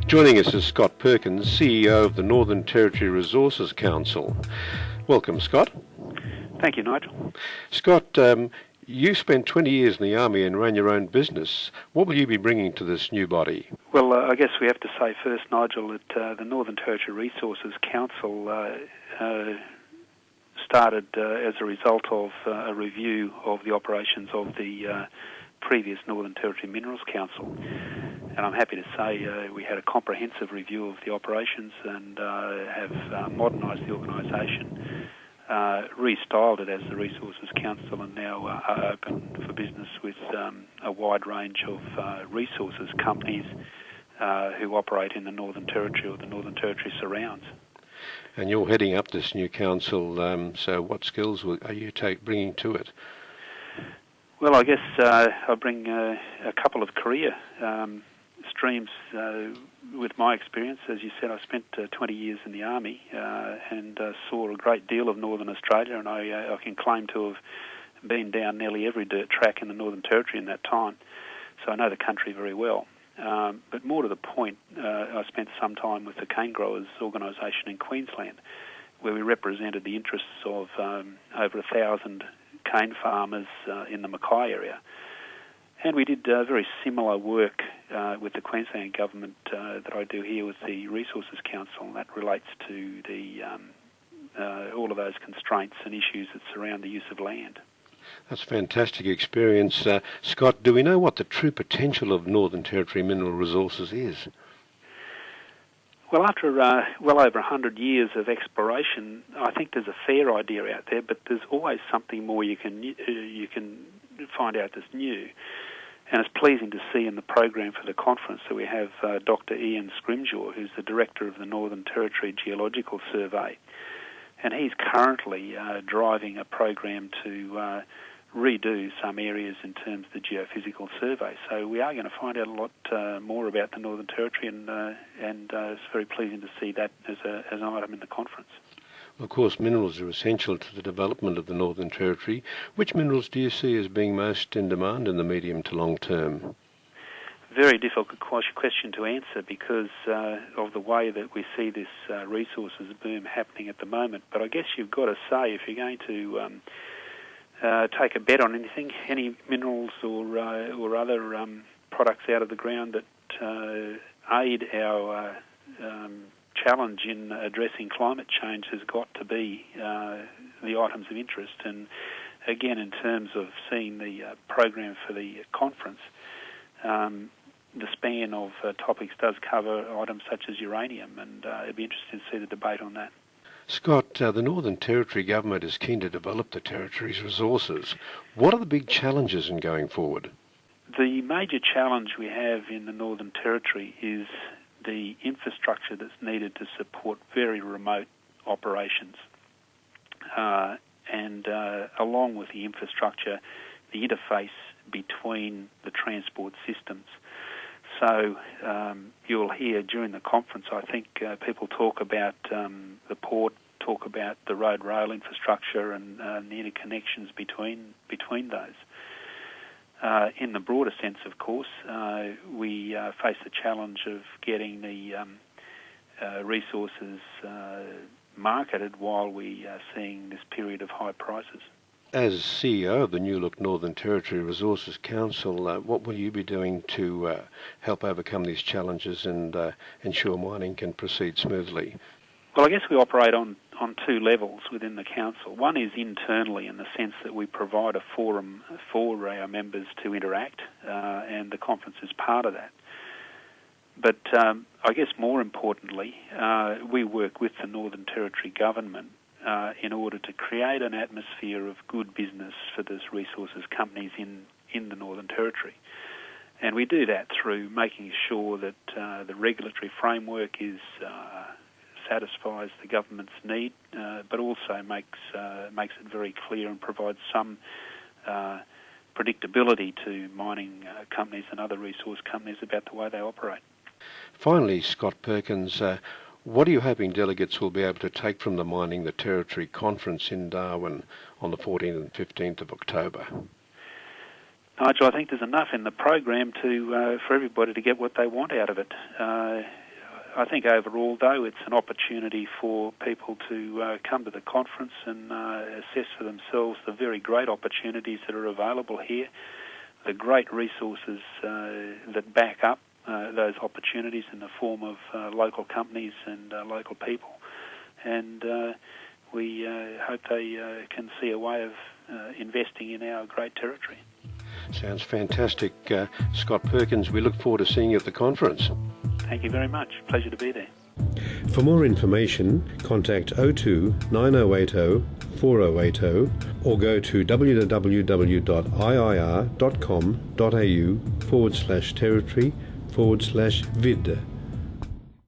Joining us is Scott Perkins, CEO of the Northern Territory Resources Council. Welcome, Scott. Thank you, Nigel. Scott, you spent 20 years in the Army and ran your own business. What will you be bringing to this new body? Well, I guess we have to say first, Nigel, that the Northern Territory Resources Council started as a result of a review of the operations of the previous Northern Territory Minerals Council. And I'm happy to say we had a comprehensive review of the operations and have modernised the organisation, restyled it as the Resources Council, and now are open for business with a wide range of resources companies who operate in the Northern Territory or the Northern Territory surrounds. And you're heading up this new council, so what skills are you bringing to it? Well, I guess I bring a couple of career streams with my experience. As you said, I spent 20 years in the Army and saw a great deal of Northern Australia, and I can claim to have been down nearly every dirt track in the Northern Territory in that time, so I know the country very well. But more to the point, I spent some time with the cane growers organisation in Queensland, where we represented the interests of over 1,000 cane farmers in the Mackay area. And we did very similar work with the Queensland government that I do here with the Resources Council, and that relates to the all of those constraints and issues that surround the use of land. That's a fantastic experience. Scott, do we know what the true potential of Northern Territory mineral resources is? Well, after well over 100 years of exploration, I think there's a fair idea out there, but there's always something more you can find out that's new. And it's pleasing to see in the program for the conference that we have Dr. Ian Scrimgeour, who's the director of the Northern Territory Geological Survey. And he's currently driving a program to redo some areas in terms of the geophysical survey. So we are going to find out a lot more about the Northern Territory, and it's very pleasing to see that as an item in the conference. Of course, minerals are essential to the development of the Northern Territory. Which minerals do you see as being most in demand in the medium to long term? Very difficult question to answer because of the way that we see this resources boom happening at the moment. But I guess you've got to say, if you're going to take a bet on anything, any minerals or other products out of the ground that aid our challenge in addressing climate change has got to be the items of interest. And again, in terms of seeing the program for the conference, the span of topics does cover items such as uranium, and it'd be interesting to see the debate on that. Scott, the Northern Territory government is keen to develop the territory's resources. What are the big challenges in going forward? The major challenge we have in the Northern Territory is the infrastructure that's needed to support very remote operations. And along with the infrastructure, the interface between the transport systems. So you'll hear during the conference, I think, people talk about the port, talk about the road rail infrastructure and the interconnections between those. In the broader sense, of course, we face the challenge of getting the resources marketed while we are seeing this period of high prices. As CEO of the New Look Northern Territory Resources Council, what will you be doing to help overcome these challenges and ensure mining can proceed smoothly? Well, I guess we operate on two levels within the council. One is internally, in the sense that we provide a forum for our members to interact, and the conference is part of that. But I guess more importantly, we work with the Northern Territory government in order to create an atmosphere of good business for those resources companies in the Northern Territory. And we do that through making sure that the regulatory framework satisfies the government's need, but also makes it very clear and provides some predictability to mining companies and other resource companies about the way they operate. Finally, Scott Perkins, what are you hoping delegates will be able to take from the Mining the Territory conference in Darwin on the 14th and 15th of October? Nigel, I think there's enough in the program for everybody to get what they want out of it. I think overall, though, it's an opportunity for people to come to the conference and assess for themselves the very great opportunities that are available here, the great resources that back up those opportunities in the form of local companies and local people. And we hope they can see a way of investing in our great territory. Sounds fantastic. Scott Perkins, we look forward to seeing you at the conference. Thank you very much. Pleasure to be there. For more information, contact 02 9080 4080 or go to www.iir.com.au/territory/vid.